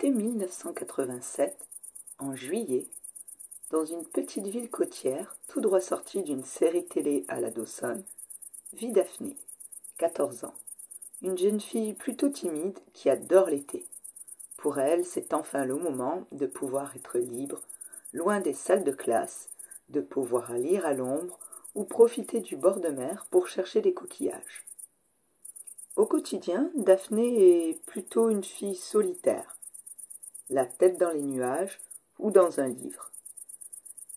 L'été 1987, en juillet, dans une petite ville côtière, tout droit sortie d'une série télé à la Dawson, vit Daphné, 14 ans, une jeune fille plutôt timide qui adore l'été. Pour elle, c'est enfin le moment de pouvoir être libre, loin des salles de classe, de pouvoir lire à l'ombre ou profiter du bord de mer pour chercher des coquillages. Au quotidien, Daphné est plutôt une fille solitaire, la tête dans les nuages ou dans un livre.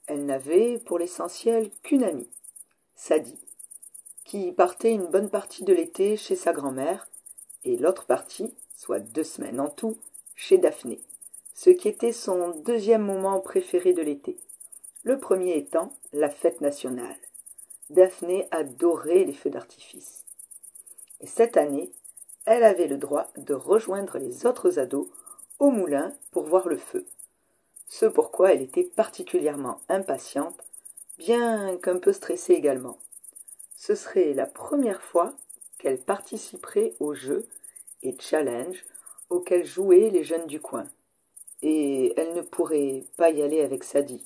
Elle n'avait pour l'essentiel qu'une amie, Sadie, qui partait une bonne partie de l'été chez sa grand-mère et l'autre partie, soit 2 semaines en tout, chez Daphné, ce qui était son deuxième moment préféré de l'été. Le premier étant la fête nationale. Daphné adorait les feux d'artifice. Et cette année, elle avait le droit de rejoindre les autres ados au moulin pour voir le feu. Ce pourquoi elle était particulièrement impatiente, bien qu'un peu stressée également. Ce serait la première fois qu'elle participerait aux jeux et challenges auxquels jouaient les jeunes du coin. Et elle ne pourrait pas y aller avec Sadie.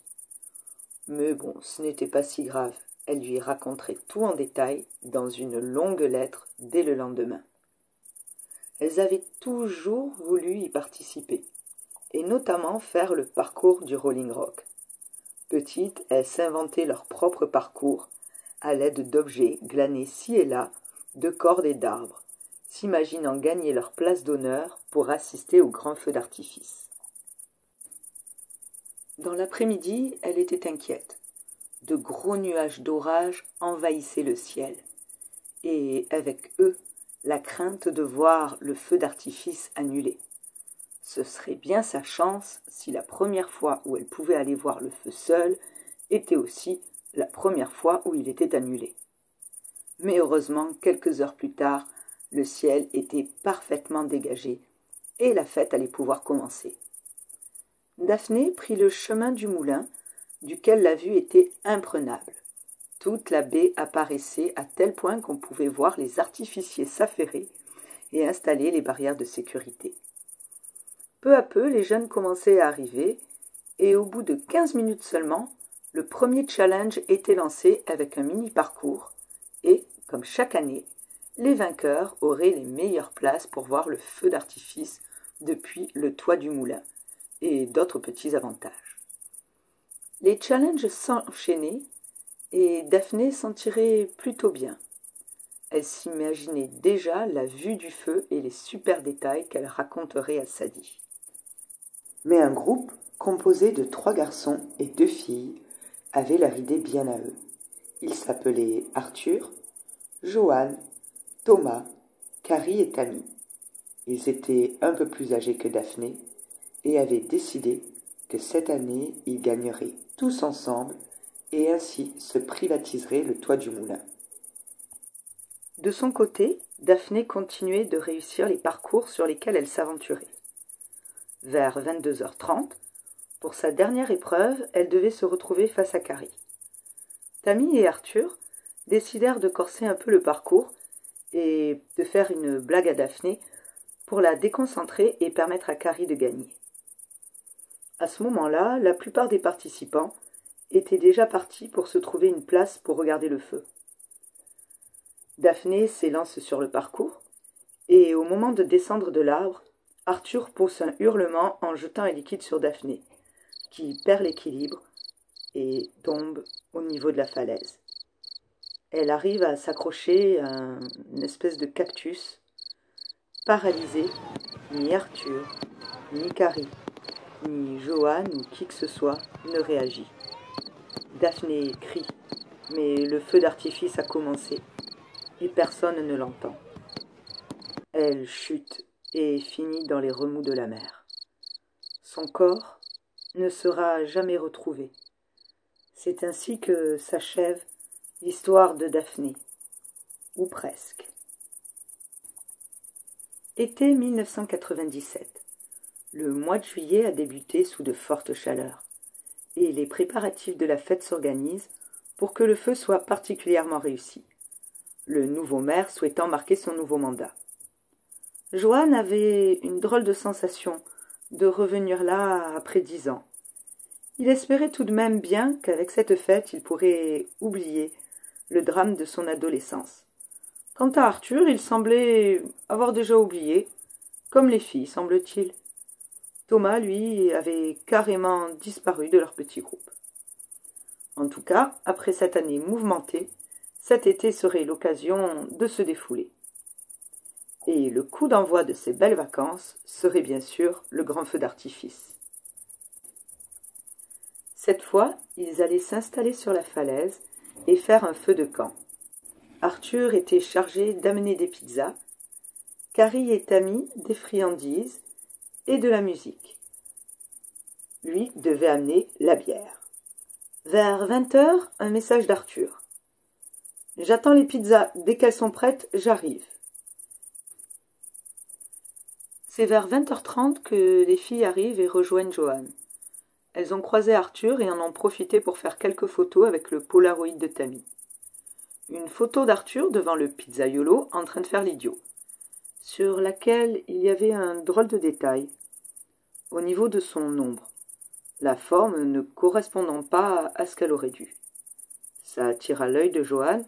Mais bon, ce n'était pas si grave. Elle lui raconterait tout en détail dans une longue lettre dès le lendemain. Elles avaient toujours voulu y participer, et notamment faire le parcours du Rolling Rock. Petites, elles s'inventaient leur propre parcours, à l'aide d'objets glanés ci et là, de cordes et d'arbres, s'imaginant gagner leur place d'honneur pour assister au grand feu d'artifice. Dans l'après-midi, elle était inquiète. De gros nuages d'orage envahissaient le ciel, et avec eux, la crainte de voir le feu d'artifice annulé. Ce serait bien sa chance si la première fois où elle pouvait aller voir le feu seule était aussi la première fois où il était annulé. Mais heureusement, quelques heures plus tard, le ciel était parfaitement dégagé et la fête allait pouvoir commencer. Daphné prit le chemin du moulin, duquel la vue était imprenable. Toute la baie apparaissait à tel point qu'on pouvait voir les artificiers s'affairer et installer les barrières de sécurité. Peu à peu, les jeunes commençaient à arriver, et au bout de 15 minutes seulement, le premier challenge était lancé avec un mini-parcours, et, comme chaque année, les vainqueurs auraient les meilleures places pour voir le feu d'artifice depuis le toit du moulin, et d'autres petits avantages. Les challenges s'enchaînaient, et Daphné s'en tirait plutôt bien. Elle s'imaginait déjà la vue du feu et les super détails qu'elle raconterait à Sadie. Mais un groupe, composé de 3 garçons et 2 filles, avait leur idée bien à eux. Ils s'appelaient Arthur, Joanne, Thomas, Carrie et Tammy. Ils étaient un peu plus âgés que Daphné et avaient décidé que cette année, ils gagneraient tous ensemble et ainsi se privatiseraient le toit du moulin. De son côté, Daphné continuait de réussir les parcours sur lesquels elle s'aventurait. Vers 22h30, pour sa dernière épreuve, elle devait se retrouver face à Carrie. Tammy et Arthur décidèrent de corser un peu le parcours et de faire une blague à Daphné pour la déconcentrer et permettre à Carrie de gagner. À ce moment-là, la plupart des participants étaient déjà partis pour se trouver une place pour regarder le feu. Daphné s'élance sur le parcours et au moment de descendre de l'arbre, Arthur pousse un hurlement en jetant un liquide sur Daphné, qui perd l'équilibre et tombe au niveau de la falaise. Elle arrive à s'accrocher à une espèce de cactus. Paralysée, ni Arthur, ni Carrie, ni Joanne ou qui que ce soit ne réagit. Daphné crie, mais le feu d'artifice a commencé et personne ne l'entend. Elle chute et finit dans les remous de la mer. Son corps ne sera jamais retrouvé. C'est ainsi que s'achève l'histoire de Daphné, ou presque. Été 1997. Le mois de juillet a débuté sous de fortes chaleurs, et les préparatifs de la fête s'organisent pour que le feu soit particulièrement réussi, le nouveau maire souhaitant marquer son nouveau mandat. Joanne avait une drôle de sensation de revenir là après 10 ans. Il espérait tout de même bien qu'avec cette fête, il pourrait oublier le drame de son adolescence. Quant à Arthur, il semblait avoir déjà oublié, comme les filles, semble-t-il. Thomas, lui, avait carrément disparu de leur petit groupe. En tout cas, après cette année mouvementée, cet été serait l'occasion de se défouler. Et le coup d'envoi de ces belles vacances serait bien sûr le grand feu d'artifice. Cette fois, ils allaient s'installer sur la falaise et faire un feu de camp. Arthur était chargé d'amener des pizzas, Carrie et Tammy des friandises et de la musique. Lui devait amener la bière. Vers 20h, un message d'Arthur. « J'attends les pizzas. Dès qu'elles sont prêtes, j'arrive. » C'est vers 20h30 que les filles arrivent et rejoignent Johan. Elles ont croisé Arthur et en ont profité pour faire quelques photos avec le Polaroid de Tammy. Une photo d'Arthur devant le pizzaiolo en train de faire l'idiot, sur laquelle il y avait un drôle de détail, au niveau de son ombre, la forme ne correspondant pas à ce qu'elle aurait dû. Ça attira l'œil de Johan,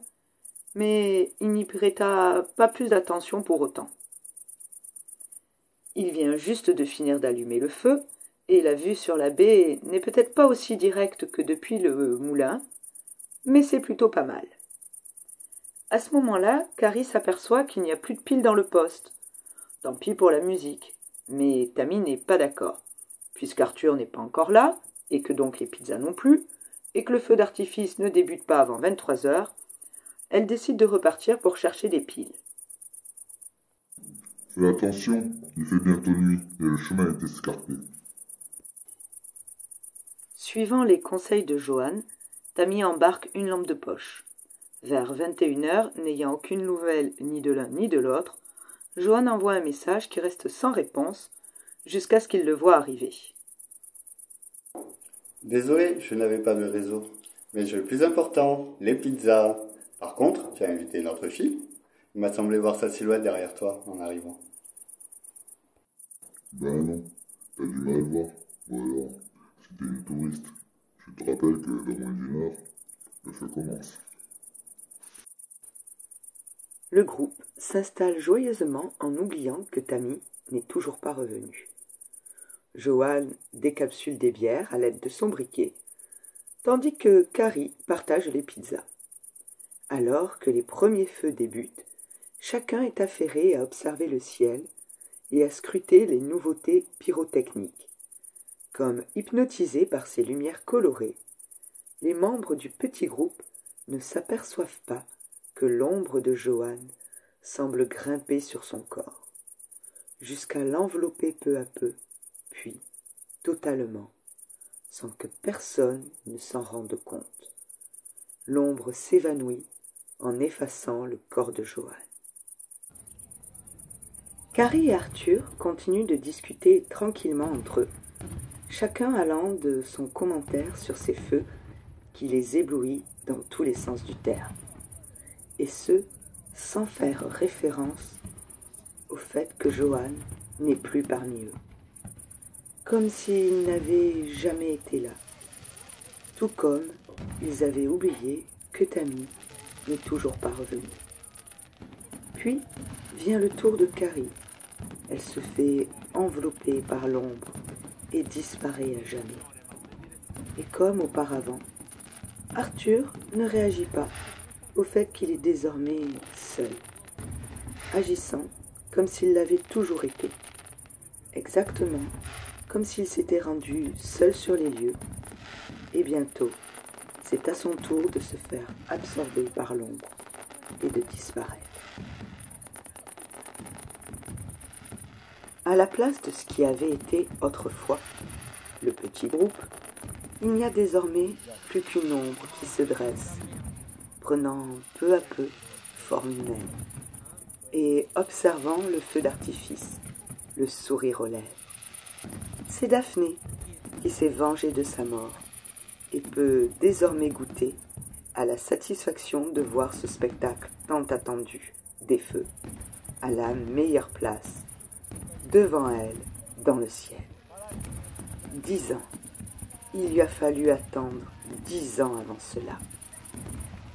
mais il n'y prêta pas plus d'attention pour autant. Il vient juste de finir d'allumer le feu, et la vue sur la baie n'est peut-être pas aussi directe que depuis le moulin, mais c'est plutôt pas mal. À ce moment-là, Carrie s'aperçoit qu'il n'y a plus de pile dans le poste. Tant pis pour la musique, mais Tammy n'est pas d'accord, puisqu'Arthur n'est pas encore là, et que donc les pizzas non plus, et que le feu d'artifice ne débute pas avant 23h, elle décide de repartir pour chercher des piles. Fais attention, il fait bientôt nuit et le chemin est escarpé. Suivant les conseils de Johan, Tammy embarque une lampe de poche. Vers 21h, n'ayant aucune nouvelle ni de l'un ni de l'autre, Johan envoie un message qui reste sans réponse jusqu'à ce qu'il le voie arriver. Désolé, je n'avais pas de réseau. Mais j'ai le plus important, les pizzas. Par contre, tu as invité notre fille. Il m'a semblé voir sa silhouette derrière toi en arrivant. Ben non, t'as du mal à le voir. Ou alors, c'était une touriste. Je te rappelle que dans moins d'une heure, le feu commence. Le groupe s'installe joyeusement en oubliant que Tammy n'est toujours pas revenue. Johan décapsule des bières à l'aide de son briquet, tandis que Carrie partage les pizzas. Alors que les premiers feux débutent, chacun est affairé à observer le ciel et à scruter les nouveautés pyrotechniques. Comme hypnotisés par ces lumières colorées, les membres du petit groupe ne s'aperçoivent pas que l'ombre de Johan semble grimper sur son corps, jusqu'à l'envelopper peu à peu, puis totalement, sans que personne ne s'en rende compte. L'ombre s'évanouit en effaçant le corps de Johan. Carrie et Arthur continuent de discuter tranquillement entre eux, chacun allant de son commentaire sur ces feux qui les éblouit dans tous les sens du terme, et ce, sans faire référence au fait que Johan n'est plus parmi eux, comme s'il n'avait jamais été là, tout comme ils avaient oublié que Tammy n'est toujours pas revenue. Puis vient le tour de Carrie. Elle se fait envelopper par l'ombre et disparaît à jamais. Et comme auparavant, Arthur ne réagit pas au fait qu'il est désormais seul, agissant comme s'il l'avait toujours été, exactement comme s'il s'était rendu seul sur les lieux, et bientôt, c'est à son tour de se faire absorber par l'ombre et de disparaître. À la place de ce qui avait été autrefois le petit groupe, il n'y a désormais plus qu'une ombre qui se dresse, prenant peu à peu forme humaine, et observant le feu d'artifice, le sourire aux lèvres. C'est Daphné qui s'est vengée de sa mort et peut désormais goûter à la satisfaction de voir ce spectacle tant attendu des feux, à la meilleure place, devant elle, dans le ciel. 10 ans. Il lui a fallu attendre 10 ans avant cela,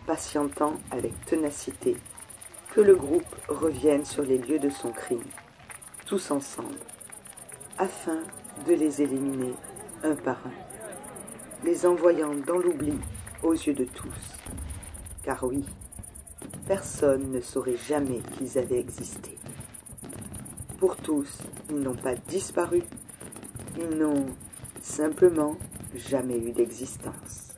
patientant avec ténacité que le groupe revienne sur les lieux de son crime, tous ensemble, afin de les éliminer un par un, les envoyant dans l'oubli aux yeux de tous. Car oui, personne ne saurait jamais qu'ils avaient existé. Pour tous, ils n'ont pas disparu, ils n'ont simplement jamais eu d'existence.